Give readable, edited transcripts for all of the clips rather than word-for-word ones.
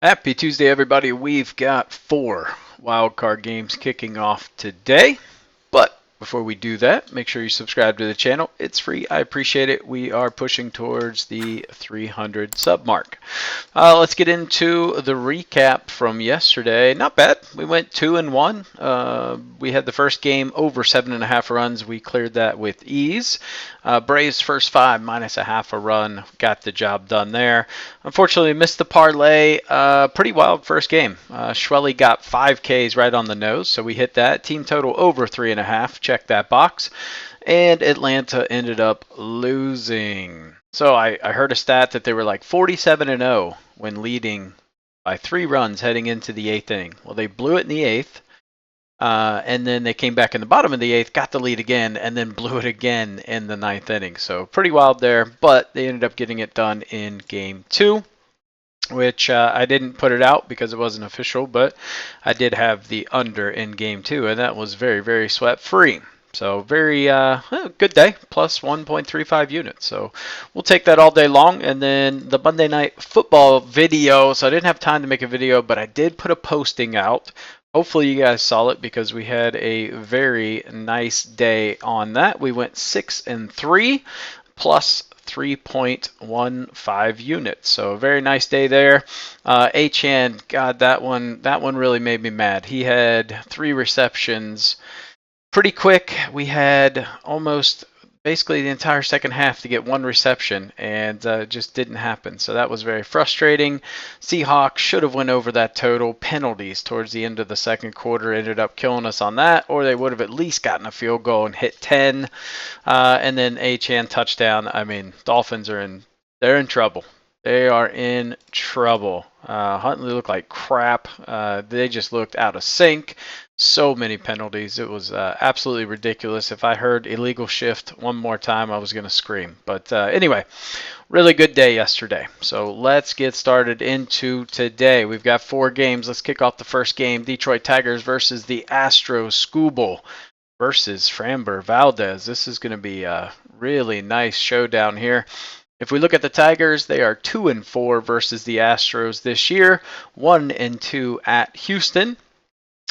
Happy Tuesday, everybody. We've got 4 wild card games kicking off today. But before we do that, make sure you subscribe to the channel. It's free. I appreciate it. We are pushing towards the 300 sub mark. Let's get into the recap from yesterday. Not bad. We went 2-1. We had the first game over 7.5 runs. We cleared that with ease. Braves first 5 minus a half a run. Got the job done there. Unfortunately, missed the parlay. Pretty wild first game. Schwelly got 5 Ks right on the nose, so we hit that. Team total over 3.5. Check that box. And Atlanta ended up losing. So I heard a stat that they were like 47-0 when leading by 3 runs heading into the 8th inning. Well, they blew it in the 8th. And then they came back in the bottom of the 8th, got the lead again, and then blew it again in the 9th inning. So pretty wild there, but they ended up getting it done in Game 2, which I didn't put it out because it wasn't official, but I did have the under in Game 2, and that was very, very sweat-free. So very good day, plus 1.35 units. So we'll take that all day long. And then the Monday Night Football video. So I didn't have time to make a video, but I did put a posting out. Hopefully you guys saw it because we had a very nice day on that. We went 6-3 plus 3.15 units. So a very nice day there. Achan, God, that one really made me mad. He had 3 receptions. Pretty quick. We had almost basically the entire second half to get 1 reception, and it just didn't happen. So that was very frustrating. Seahawks should have went over that total. Penalties towards the end of the second quarter ended up killing us on that, or they would have at least gotten a field goal and hit 10. And then Achan touchdown. I mean, Dolphins they're in trouble. They are in trouble. Huntley looked like crap. They just looked out of sync. So many penalties. It was absolutely ridiculous. If I heard illegal shift one more time, I was going to scream. But anyway, really good day yesterday. So let's get started into today. We've got 4 games. Let's kick off the first game. Detroit Tigers versus the Astros. Skubal versus Framber Valdez. This is going to be a really nice showdown here. If we look at the Tigers, they are 2-4 versus the Astros this year, 1-2 at Houston.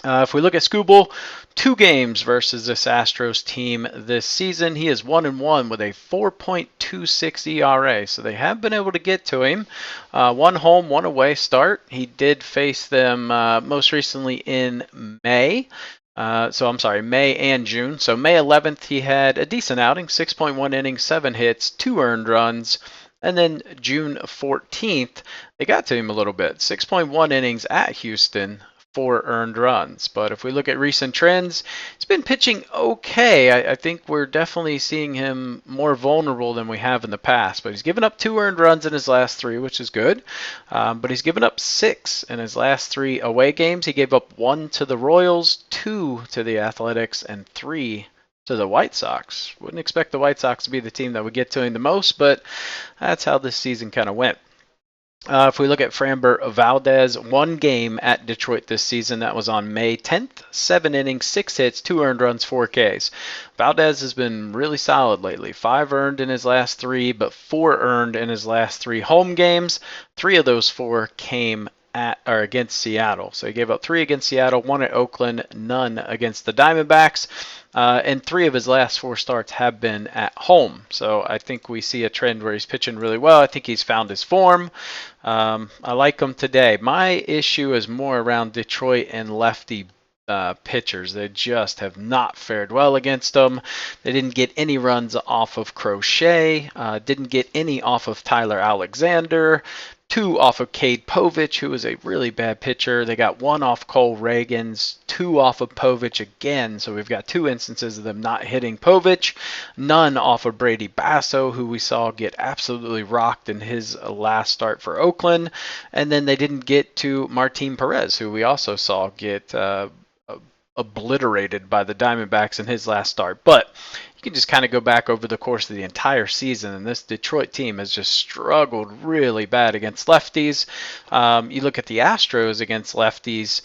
If we look at Skubal, 2 games versus this Astros team this season. He is 1-1 with a 4.26 ERA, so they have been able to get to him. 1 home, 1 away start. He did face them most recently in May. May and June. So May 11th, he had a decent outing, 6.1 innings, 7 hits, 2 earned runs. And then June 14th, they got to him a little bit, 6.1 innings at Houston, 4 earned runs. But if we look at recent trends, he's been pitching okay. I think we're definitely seeing him more vulnerable than we have in the past. But he's given up 2 earned runs in his last 3, which is good. But he's given up 6 in his last 3 away games. He gave up 1 to the Royals, 2 to the Athletics, and 3 to the White Sox. Wouldn't expect the White Sox to be the team that would get to him the most, but that's how this season kind of went. If we look at Framber Valdez, 1 game at Detroit this season. That was on May 10th. 7 innings, 6 hits, 2 earned runs, 4 Ks. Valdez has been really solid lately. 5 earned in his last 3, but 4 earned in his last 3 home games. 3 of those 4 came against Seattle. So he gave up 3 against Seattle, 1 at Oakland, none against the Diamondbacks. And 3 of his last 4 starts have been at home. So I think we see a trend where he's pitching really well. I think he's found his form. I like him today. My issue is more around Detroit and lefty pitchers. They just have not fared well against them. They didn't get any runs off of Crochet. Didn't get any off of Tyler Alexander. 2 off of Cade Povich, who is a really bad pitcher. They got 1 off Cole Reagans, 2 off of Povich again. So we've got 2 instances of them not hitting Povich. None off of Brady Basso, who we saw get absolutely rocked in his last start for Oakland. And then they didn't get to Martin Perez, who we also saw get obliterated by the Diamondbacks in his last start. But you can just kind of go back over the course of the entire season, and this Detroit team has just struggled really bad against lefties. You look at the Astros against lefties,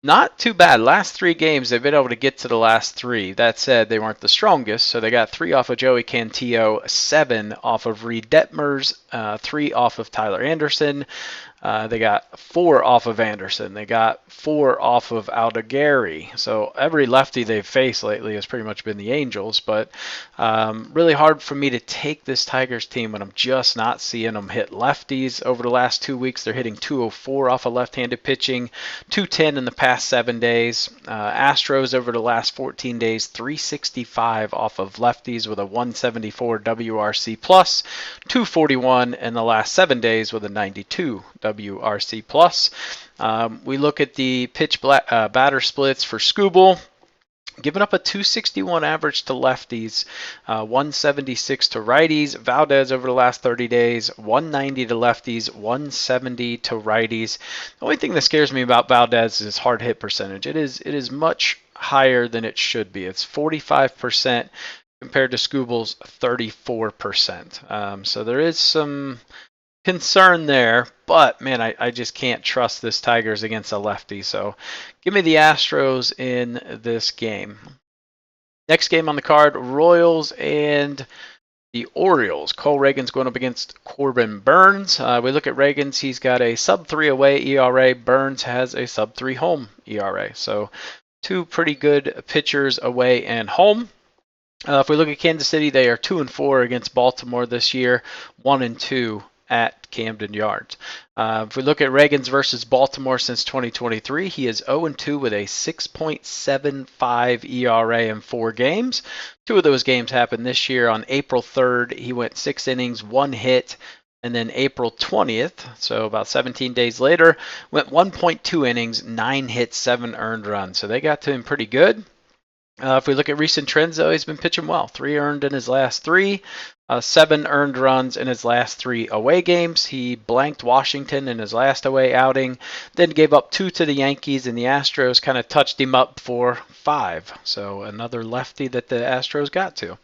not too bad. Last 3 games, they've been able to get to the last 3. That said, they weren't the strongest, so they got 3 off of Joey Cantillo, 7 off of Reed Detmers, 3 off of Tyler Anderson. They got 4 off of Anderson. They got 4 off of Aldegari. So every lefty they've faced lately has pretty much been the Angels. But really hard for me to take this Tigers team when I'm just not seeing them hit lefties. Over the last 2 weeks, they're hitting 204 off of left-handed pitching, 210 in the past 7 days. Astros over the last 14 days, 365 off of lefties with a 174 WRC plus, 241 in the last 7 days with a 92 WRC plus. We look at the pitch batter splits for Skubal. Giving up a 261 average to lefties, 176 to righties. Valdez over the last 30 days, 190 to lefties, 170 to righties. The only thing that scares me about Valdez is his hard hit percentage. It is much higher than it should be. It's 45% compared to Skubal's 34%. So there is some concern there, but man, I just can't trust this Tigers against a lefty. So give me the Astros in this game. Next game on the card, Royals and the Orioles. Cole Reagan's going up against Corbin Burns. We look at Reagan's. He's got a sub-3 away ERA. Burns has a sub-3 home ERA. So 2 pretty good pitchers away and home. If we look at Kansas City, they are 2-4 against Baltimore this year, 1-2 at Camden Yards. If we look at Reagan's versus Baltimore since 2023, he is 0-2 with a 6.75 ERA in 4 games. 2 of those games happened this year. On April 3rd, he went 6 innings, 1 hit, and then April 20th, so about 17 days later, went 1.2 innings, 9 hits, 7 earned runs. So they got to him pretty good. If we look at recent trends, though, he's been pitching well. 3 earned in his last 3, 7 earned runs in his last 3 away games. He blanked Washington in his last away outing, then gave up 2 to the Yankees, and the Astros kind of touched him up for 5. So another lefty that the Astros got to.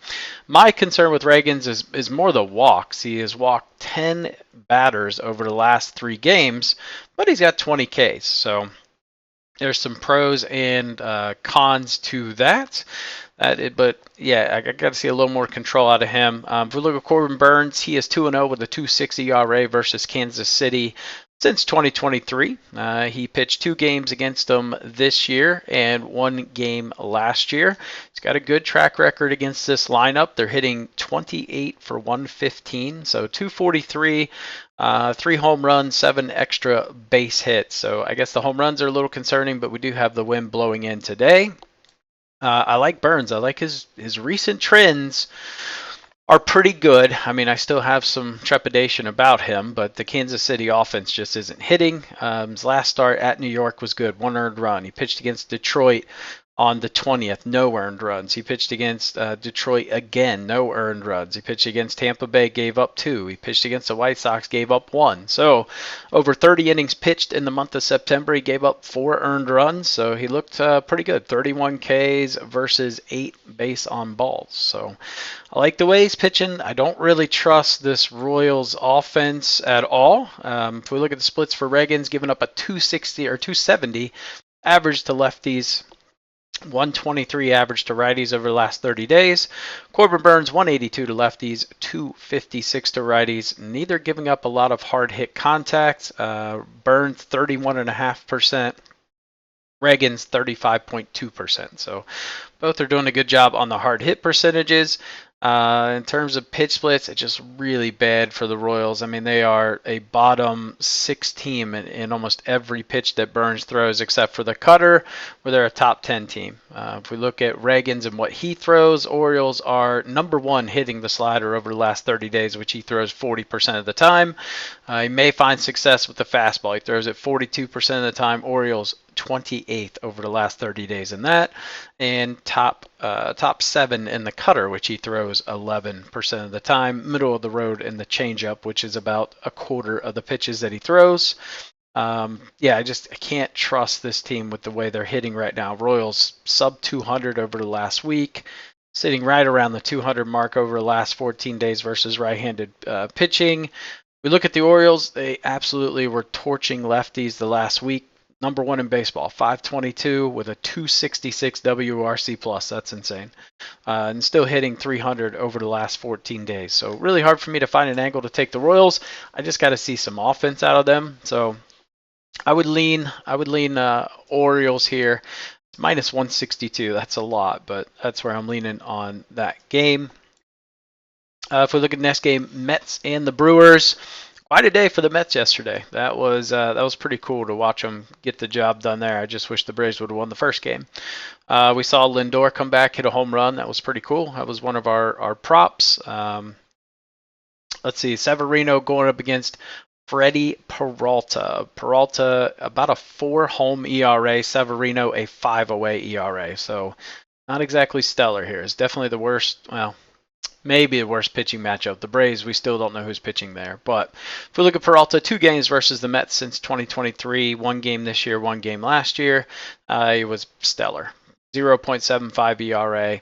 My concern with Reagan's is more the walks. He has walked 10 batters over the last 3 games, but he's got 20 Ks. So there's some pros and cons to that. But yeah, I got to see a little more control out of him. If we look at Corbin Burns, he is 2-0 with a 2.60 ERA versus Kansas City since 2023. He pitched 2 games against them this year and 1 game last year. He's got a good track record against this lineup. They're hitting 28 for 115, so 243. 3 home runs, 7 extra base hits. So I guess the home runs are a little concerning, but we do have the wind blowing in today. I like Burns. I like his recent trends are pretty good. I mean, I still have some trepidation about him, but the Kansas City offense just isn't hitting. His last start at New York was good, 1 earned run. He pitched against Detroit on the 20th, no earned runs. He pitched against Detroit again, no earned runs. He pitched against Tampa Bay, gave up 2. He pitched against the White Sox, gave up 1. So over 30 innings pitched in the month of September, he gave up 4 earned runs. So he looked pretty good, 31 Ks versus 8 base on balls. So I like the way he's pitching. I don't really trust this Royals offense at all. If we look at the splits for Reagan's, giving up a 260 or 270 average to lefties, 123 average to righties over the last 30 days. Corbin Burns, 182 to lefties, 256 to righties, neither giving up a lot of hard hit contact. Burns, 31.5%. Reagan's 35.2%. So both are doing a good job on the hard hit percentages. In terms of pitch splits, it's just really bad for the Royals. I mean, they are a bottom 6 team in almost every pitch that Burns throws, except for the cutter, where they're a top 10 team. If we look at Reagan's and what he throws, Orioles are number 1 hitting the slider over the last 30 days, which he throws 40% of the time. He may find success with the fastball. He throws it 42% of the time. Orioles 28th over the last 30 days in that, and top 7 in the cutter, which he throws 11% of the time. Middle of the road in the changeup, which is about a quarter of the pitches that he throws. I can't trust this team with the way they're hitting right now. Royals sub 200 over the last week, sitting right around the 200 mark over the last 14 days versus right-handed pitching. We look at the Orioles, they absolutely were torching lefties the last week. number one in baseball, 522 with a 266 WRC plus. That's insane. And still hitting 300 over the last 14 days. So really hard for me to find an angle to take the Royals. I just got to see some offense out of them. So I would lean Orioles here. It's minus 162. That's a lot, but that's where I'm leaning on that game. If we look at the next game, Mets and the Brewers. Quite a day for the Mets yesterday. That was pretty cool to watch them get the job done there. I just wish the Braves would have won the first game. We saw Lindor come back, hit a home run. That was pretty cool. That was one of our props. Let's see, Severino going up against Freddie Peralta. Peralta about a 4 home ERA. Severino a 5 away ERA. So not exactly stellar here. It's definitely the worst. Well, maybe the worst pitching matchup. The Braves, we still don't know who's pitching there. But if we look at Peralta, 2 games versus the Mets since 2023. 1 game this year, 1 game last year. He was stellar. 0.75 ERA.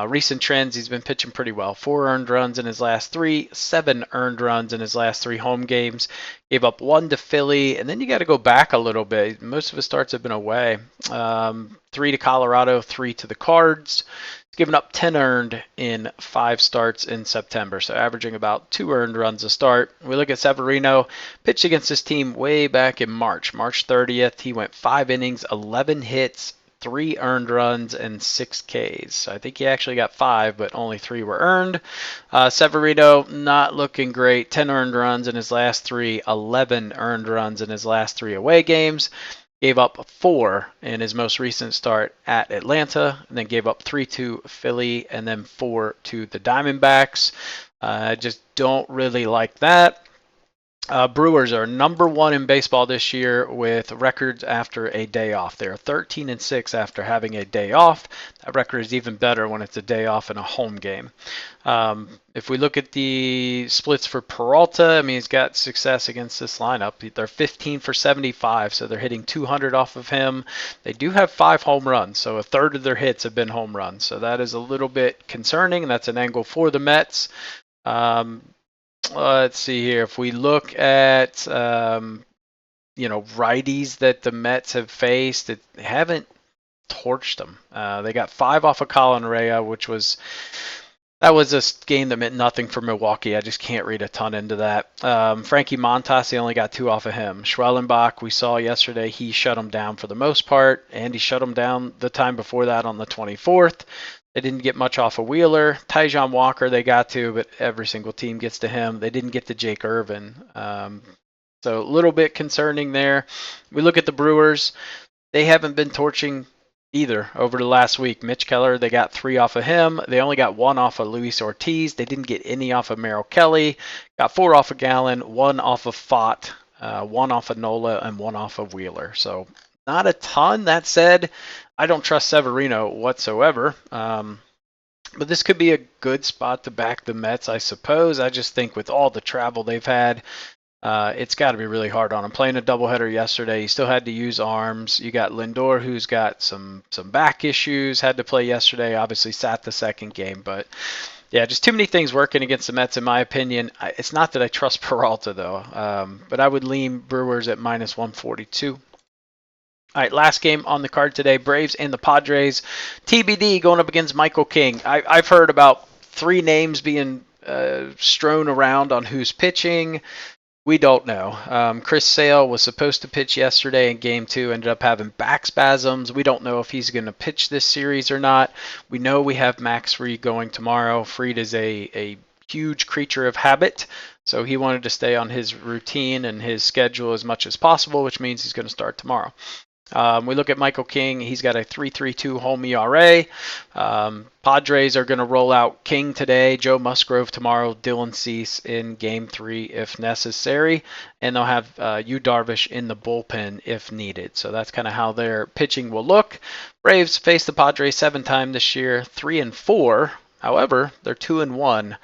Recent trends, he's been pitching pretty well. 4 earned runs in his last 3, 7 earned runs in his last 3 home games. Gave up 1 to Philly, and then you got to go back a little bit. Most of his starts have been away. 3 to Colorado, 3 to the Cards. He's given up 10 earned in 5 starts in September, so averaging about 2 earned runs a start. We look at Severino, pitched against this team way back in March 30th. He went 5 innings, 11 hits, 3 earned runs, and 6 Ks. So I think he actually got 5, but only 3 were earned. Severino not looking great. 10 earned runs in his last 3, 11 earned runs in his last 3 away games. Gave up 4 in his most recent start at Atlanta, and then gave up 3 to Philly, and then 4 to the Diamondbacks. Just don't really like that. Brewers are number 1 in baseball this year with records after a day off. They are 13-6 after having a day off. That record is even better when it's a day off in a home game. If we look at the splits for Peralta, I mean, he's got success against this lineup. They're 15 for 75, so they're hitting 200 off of him. They do have 5 home runs, so a third of their hits have been home runs. So that is a little bit concerning, and that's an angle for the Mets. Let's see here. If we look at righties that the Mets have faced, they haven't torched them. They got 5 off of Colin Rea, that was a game that meant nothing for Milwaukee. I just can't read a ton into that. Frankie Montas, they only got 2 off of him. Schwellenbach, we saw yesterday, he shut him down for the most part, and he shut him down the time before that on the 24th. They didn't get much off of Wheeler. Taijuan Walker, they got to, but every single team gets to him. They didn't get to Jake Irvin. So a little bit concerning there. We look at the Brewers. They haven't been torching either over the last week. Mitch Keller, they got 3 off of him. They only got 1 off of Luis Ortiz. They didn't get any off of Merrill Kelly. Got 4 off of Gallen, 1 off of Fott, 1 off of Nola, and 1 off of Wheeler. So not a ton. That said, I don't trust Severino whatsoever. But this could be a good spot to back the Mets, I suppose. I just think with all the travel they've had, it's got to be really hard on them. Playing a doubleheader yesterday, you still had to use arms. You got Lindor, who's got some back issues, had to play yesterday, obviously sat the second game. But yeah, just too many things working against the Mets, in my opinion. It's not that I trust Peralta, though, but I would lean Brewers at minus 142. All right, last game on the card today, Braves and the Padres. TBD going up against Michael King. I've heard about 3 names being strewn around on who's pitching. We don't know. Chris Sale was supposed to pitch yesterday in Game 2, ended up having back spasms. We don't know if he's going to pitch this series or not. We know we have Max Fried going tomorrow. Fried is a huge creature of habit, so he wanted to stay on his routine and his schedule as much as possible, which means he's going to start tomorrow. We look at Michael King. He's got a 3.32 home ERA. Padres are going to roll out King today, Joe Musgrove tomorrow, Dylan Cease in Game 3 if necessary, and they'll have Yu Darvish in the bullpen if needed. So that's kind of how their pitching will look. Braves faced the Padres 7 times this year, 3-4. However, they're 2-1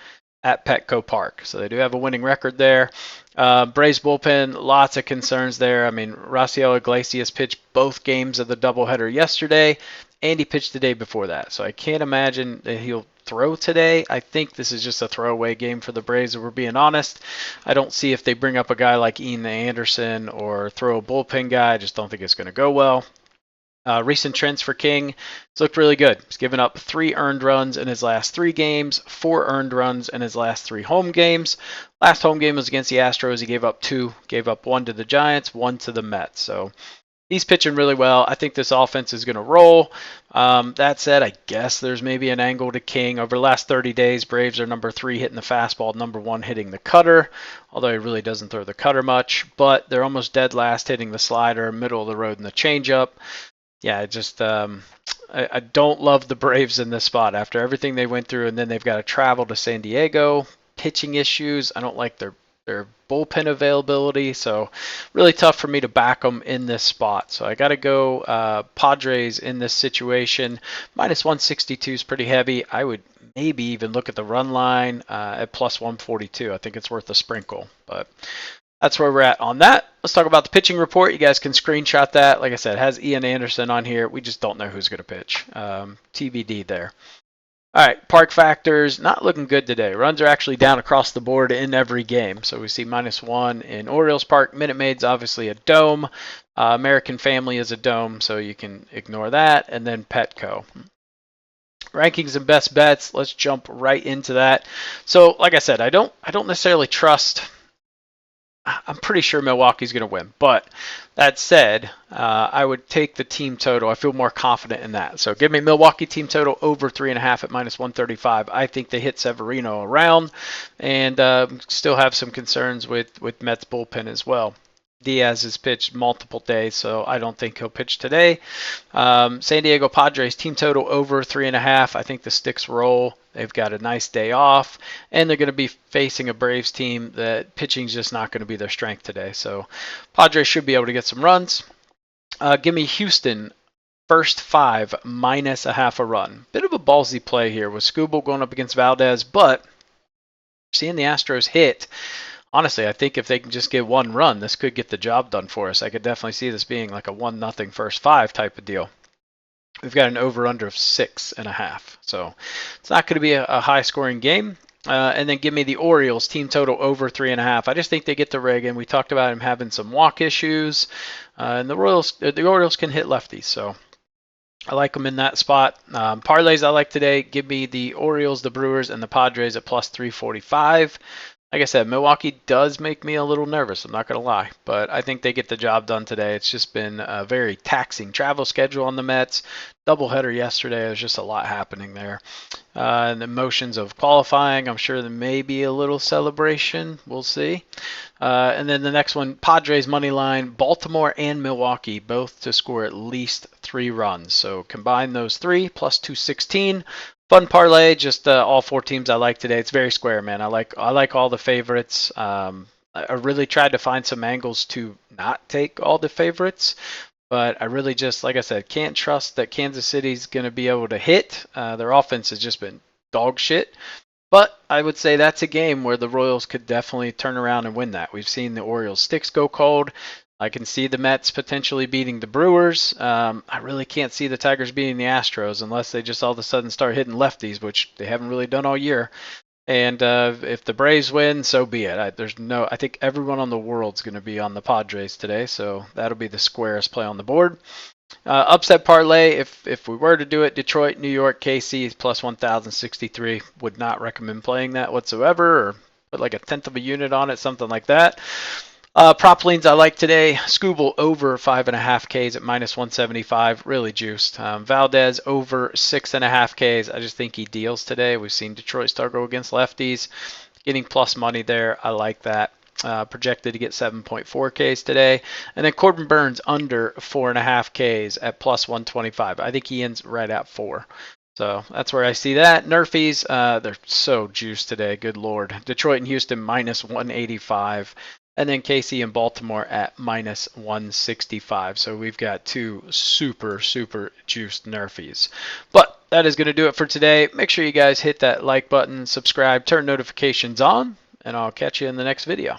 at Petco Park. So they do have a winning record there. Braves bullpen, lots of concerns there. I mean, Raciel Iglesias pitched both games of the doubleheader yesterday, and he pitched the day before that. So I can't imagine that he'll throw today. I think this is just a throwaway game for the Braves, if we're being honest. I don't see if they bring up a guy like Ian Anderson or throw a bullpen guy. I just don't think it's going to go well. Recent trends for King, it's looked really good. He's given up 3 earned runs in his last 3 games, 4 earned runs in his last 3 home games. Last home game was against the Astros. He gave up 2, gave up 1 to the Giants, 1 to the Mets. So he's pitching really well. I think this offense is going to roll. That said, I guess there's maybe an angle to King. Over the last 30 days, Braves are number 3 hitting the fastball, number 1 hitting the cutter, although he really doesn't throw the cutter much. But they're almost dead last hitting the slider, middle of the road in the changeup. Yeah, I don't love the Braves in this spot after everything they went through, and then they've got to travel to San Diego. Pitching issues. I don't like their bullpen availability, so really tough for me to back them in this spot. So I got to go Padres in this situation. Minus 162 is pretty heavy. I would maybe even look at the run line at plus 142. I think it's worth a sprinkle, but that's where we're at on that. Let's talk about the pitching report. You guys can screenshot that. Like I said, it has Ian Anderson on here. We just don't know who's going to pitch. TBD there. All right, park factors, not looking good today. Runs are actually down across the board in every game. So we see -1 in Orioles Park. Minute Maid's obviously a dome. American Family is a dome, so you can ignore that. And then Petco. Rankings and best bets. Let's jump right into that. So like I said, I don't necessarily trust. I'm pretty sure Milwaukee's going to win. But that said, I would take the team total. I feel more confident in that. So give me Milwaukee team total over 3.5 at -135. I think they hit Severino around, and still have some concerns with Mets bullpen as well. Diaz has pitched multiple days, so I don't think he'll pitch today. San Diego Padres team total over 3.5. I think the Sticks roll. They've got a nice day off, and they're going to be facing a Braves team that pitching's just not going to be their strength today. So Padres should be able to get some runs. Give me Houston first 5 -0.5 a run. Bit of a ballsy play here with Skubal going up against Valdez, but seeing the Astros hit. Honestly, I think if they can just get 1 run, this could get the job done for us. I could definitely see this being like a 1-0 first 5 type of deal. We've got an over-under of 6.5. So it's not going to be a high-scoring game. And then give me the Orioles team total over 3.5. I just think they get the rig, and we talked about him having some walk issues. And the Orioles can hit lefties, so I like them in that spot. Parlays I like today. Give me the Orioles, the Brewers, and the Padres at plus 345. Like I said, Milwaukee does make me a little nervous, I'm not going to lie. But I think they get the job done today. It's just been a very taxing travel schedule on the Mets. Doubleheader yesterday. There's just a lot happening there. And the motions of qualifying, I'm sure there may be a little celebration. We'll see. And then the next one, Padres money line, Baltimore and Milwaukee, both to score at least 3 runs. So combine those 3 plus 216. Fun parlay, just all 4 teams I like today. It's very square, man. I like all the favorites. I really tried to find some angles to not take all the favorites, but I really just, like I said, can't trust that Kansas City's going to be able to hit. Their offense has just been dog shit. But I would say that's a game where the Royals could definitely turn around and win that. We've seen the Orioles sticks go cold. I can see the Mets potentially beating the Brewers. I really can't see the Tigers beating the Astros unless they just all of a sudden start hitting lefties, which they haven't really done all year. And if the Braves win, so be it. I think everyone on the world's going to be on the Padres today, so that'll be the squarest play on the board. Upset parlay, if we were to do it, Detroit, New York, KC plus 1,063. Would not recommend playing that whatsoever, or put like a tenth of a unit on it, something like that. Prop leans I like today. Skubal over 5.5 Ks at -175, really juiced. Valdez over 6.5 Ks. I just think he deals today. We've seen Detroit struggle against lefties. Getting plus money there, I like that. Projected to get 7.4 Ks today. And then Corbin Burns under 4.5 Ks at plus 125. I think he ends right at 4. So that's where I see that. Nerfies, they're so juiced today. Good Lord. Detroit and Houston -185. And then KC and Baltimore at -165. So we've got 2 super, super juiced Nerfies. But that is going to do it for today. Make sure you guys hit that like button, subscribe, turn notifications on, and I'll catch you in the next video.